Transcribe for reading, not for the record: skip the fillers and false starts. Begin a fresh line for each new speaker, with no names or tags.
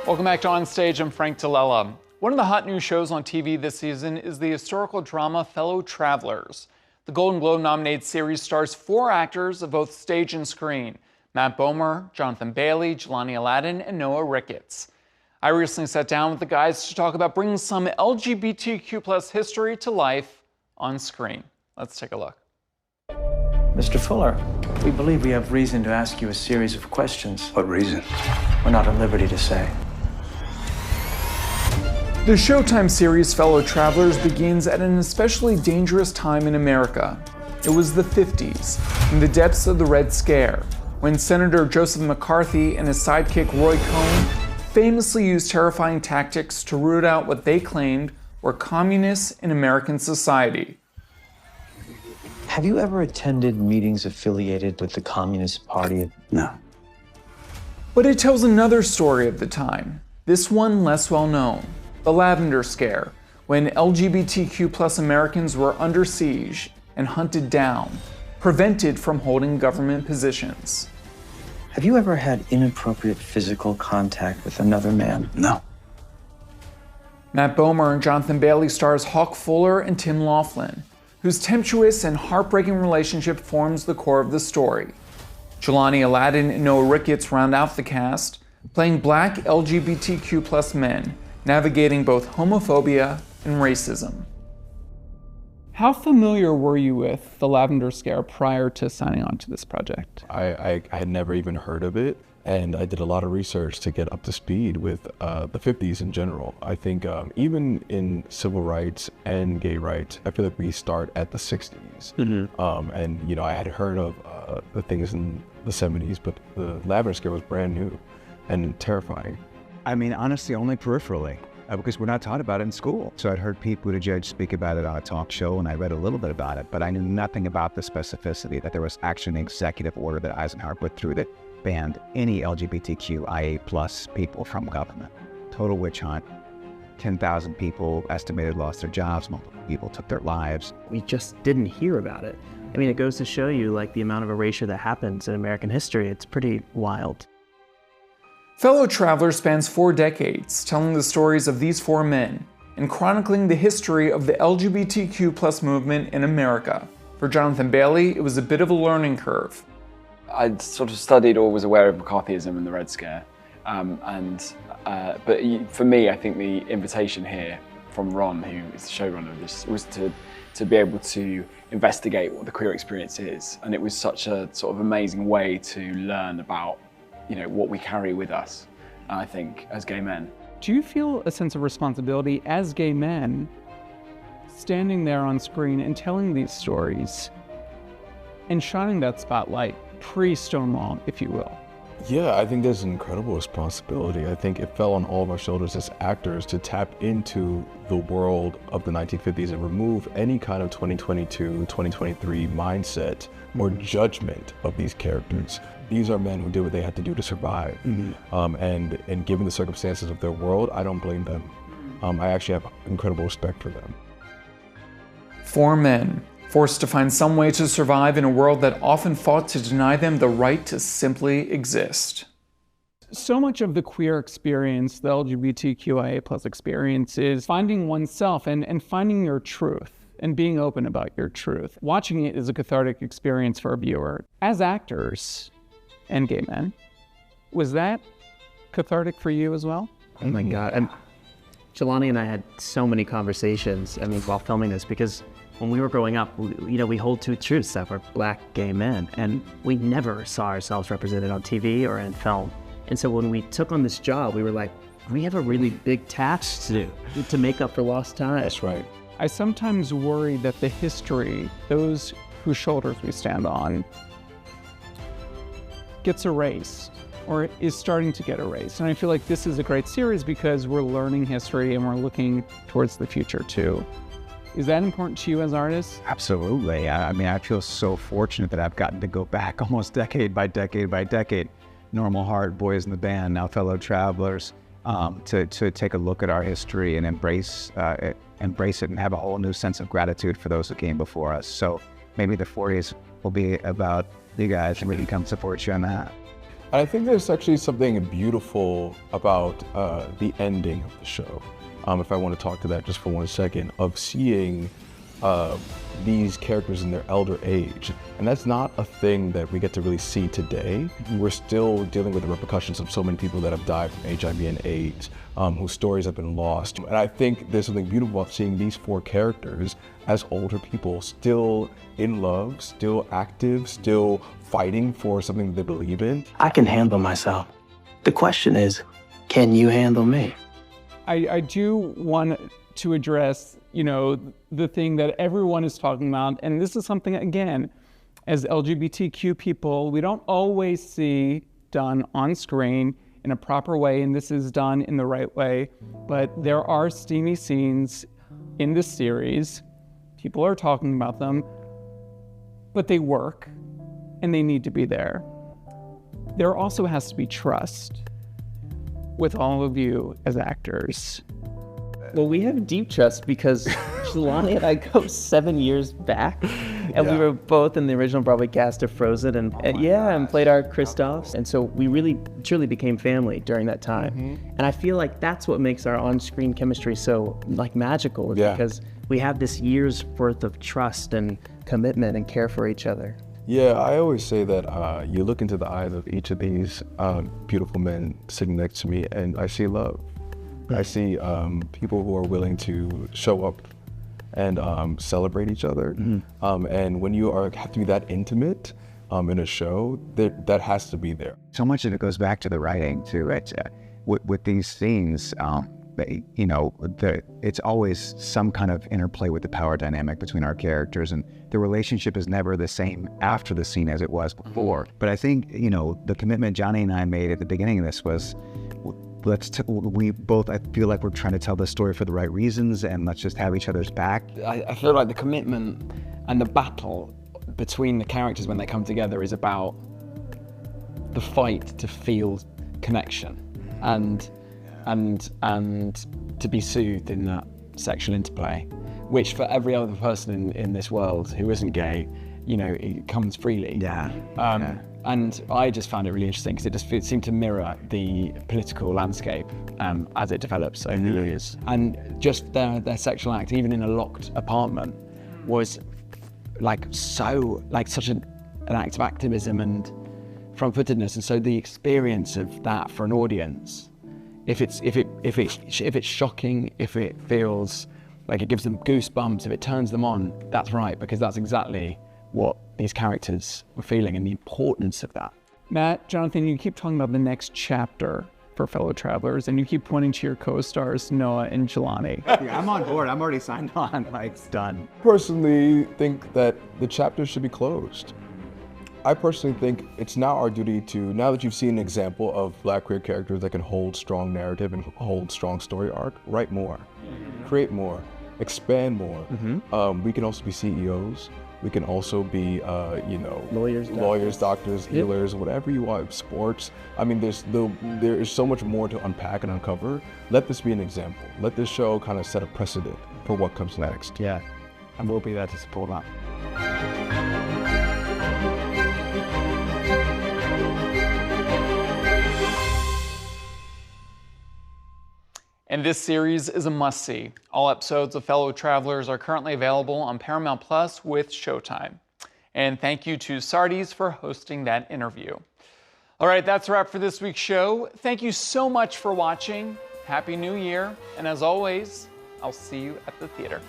Welcome back to On Stage. I'm Frank Tillella. One of the hot new shows on TV this season is the historical drama Fellow Travelers. The Golden Globe-nominated series stars 4 actors of both stage and screen: Matt Bomer, Jonathan Bailey, Jelani Alladin, and Noah Ricketts. I recently sat down with the guys to talk about bringing some LGBTQ+ history to life on screen. Let's take a look.
Mr. Fuller, we believe we have reason to ask you a series of questions.
What reason?
We're not at liberty to say.
The Showtime series Fellow Travelers begins at an especially dangerous time in America. It was the 50s, in the depths of the Red Scare, when Senator Joseph McCarthy and his sidekick Roy Cohn famously used terrifying tactics to root out what they claimed were communists in American society.
Have you ever attended meetings affiliated with the Communist Party?
No.
But it tells another story of the time, this one less well known. The Lavender Scare, when LGBTQ+ Americans were under siege and hunted down, prevented from holding government positions.
Have you ever had inappropriate physical contact with another man?
No.
Matt Bomer and Jonathan Bailey stars Hawk Fuller and Tim Laughlin, whose tempestuous and heartbreaking relationship forms the core of the story. Jelani Alladin and Noah Ricketts round out the cast, playing Black LGBTQ+ men, navigating both homophobia and racism. How familiar were you with the Lavender Scare prior to signing on to this project?
I had never even heard of it, and I did a lot of research to get up to speed with the 50s in general. I think even in civil rights and gay rights, I feel like we start at the 60s. And, you know, I had heard of the things in the 70s, but the Lavender Scare was brand new and terrifying.
I mean, honestly, only peripherally, because we're not taught about it in school. So I'd heard Pete Buttigieg speak about it on a talk show, and I read a little bit about it, but I knew nothing about the specificity, that there was actually an executive order that Eisenhower put through that banned any LGBTQIA+ people from government. Total witch hunt. 10,000 people estimated lost their jobs, multiple people took their lives.
We just didn't hear about it. I mean, it goes to show you, like, the amount of erasure that happens in American history. It's pretty wild.
Fellow Travelers spans 4 decades, telling the stories of these 4 men and chronicling the history of the LGBTQ+ movement in America. For Jonathan Bailey, it was a bit of a learning curve.
I'd sort of studied or was aware of McCarthyism and the Red Scare, but for me, I think the invitation here from Ron, who is the showrunner of this, was to be able to investigate what the queer experience is, and it was such a sort of amazing way to learn about, you know, what we carry with us, I think, as gay men.
Do you feel a sense of responsibility as gay men standing there on screen and telling these stories and shining that spotlight pre-Stonewall, if you will?
Yeah, I think there's an incredible responsibility. I think it fell on all of our shoulders as actors to tap into the world of the 1950s and remove any kind of 2022, 2023 mindset or judgment of these characters. These are men who did what they had to do to survive. And given the circumstances of their world, I don't blame them. I actually have incredible respect for them.
4 men, forced to find some way to survive in a world that often fought to deny them the right to simply exist. So much of the queer experience, the LGBTQIA+ experience, is finding oneself and finding your truth and being open about your truth. Watching it is a cathartic experience for a viewer. As actors and gay men, was that cathartic for you as well?
Oh my God. And Jelani and I had so many conversations, I mean, while filming this, because when we were growing up, we hold 2 truths, that we're Black gay men, and we never saw ourselves represented on TV or in film. And so when we took on this job, we were like, we have a really big task to do to make up for lost time.
That's right.
I sometimes worry that the history, those whose shoulders we stand on, gets erased or is starting to get erased. And I feel like this is a great series because we're learning history and we're looking towards the future too. Is that important to you as artists?
Absolutely. I mean, I feel so fortunate that I've gotten to go back almost decade by decade by decade. Normal Heart, Boys in the Band, now Fellow Travelers, to take a look at our history and embrace it and have a whole new sense of gratitude for those who came before us. So maybe the 40s will be about you guys, and we can come support you on that.
And I think there's actually something beautiful about the ending of the show. If I want to talk to that just for 1 second, of seeing these characters in their elder age. And that's not a thing that we get to really see today. We're still dealing with the repercussions of so many people that have died from HIV and AIDS, whose stories have been lost. And I think there's something beautiful about seeing these 4 characters as older people, still in love, still active, still fighting for something that they believe in.
I can handle myself. The question is, can you handle me?
I do want to address, the thing that everyone is talking about, and this is something, again, as LGBTQ people, we don't always see done on screen in a proper way, and this is done in the right way, but there are steamy scenes in this series. People are talking about them, but they work, and they need to be there. There also has to be trust with all of you as actors.
Well, we have deep trust because Jelani and I go 7 years back, and we were both in the original Broadway cast of Frozen, and played our Kristoffs, and so we really truly became family during that time. And I feel like that's what makes our on-screen chemistry so magical, because we have this year's worth of trust and commitment and care for each other.
Yeah, I always say that you look into the eyes of each of these beautiful men sitting next to me, and I see love. I see people who are willing to show up and celebrate each other. And when you have to be that intimate in a show, that has to be there.
So much of it goes back to the writing too, right? With these scenes, it's always some kind of interplay with the power dynamic between our characters, and the relationship is never the same after the scene as it was before. But I think, the commitment Johnny and I made at the beginning of this was, we both, I feel like we're trying to tell the story for the right reasons, and let's just have each other's back.
I feel like the commitment and the battle between the characters when they come together is about the fight to feel connection and to be soothed in that sexual interplay, which for every other person in this world who isn't gay, it comes freely. And I just found it really interesting because it seemed to mirror the political landscape as it develops over the years. And just their sexual act, even in a locked apartment, was such an act of activism and front-footedness. And so the experience of that for an audience, if it's shocking, if it feels like it gives them goosebumps, if it turns them on, that's right, because that's exactly what these characters were feeling and the importance of that.
Matt, Jonathan, you keep talking about the next chapter for Fellow Travelers, and you keep pointing to your co-stars, Noah and Jelani.
Yeah, I'm on board. I'm already signed on. It's done.
Personally think that the chapter should be closed. I personally think it's now our duty to, now that you've seen an example of Black queer characters that can hold strong narrative and hold strong story arc, write more, create more, expand more. We can also be CEOs. We can also be, lawyers, doctors, healers, whatever you want, sports. I mean, there is so much more to unpack and uncover. Let this be an example. Let this show kind of set a precedent for what comes next.
Yeah, and we'll be there to support that.
And this series is a must-see. All episodes of Fellow Travelers are currently available on Paramount Plus with Showtime. And thank you to Sardis for hosting that interview. All right, that's a wrap for this week's show. Thank you so much for watching. Happy New Year. And as always, I'll see you at the theater.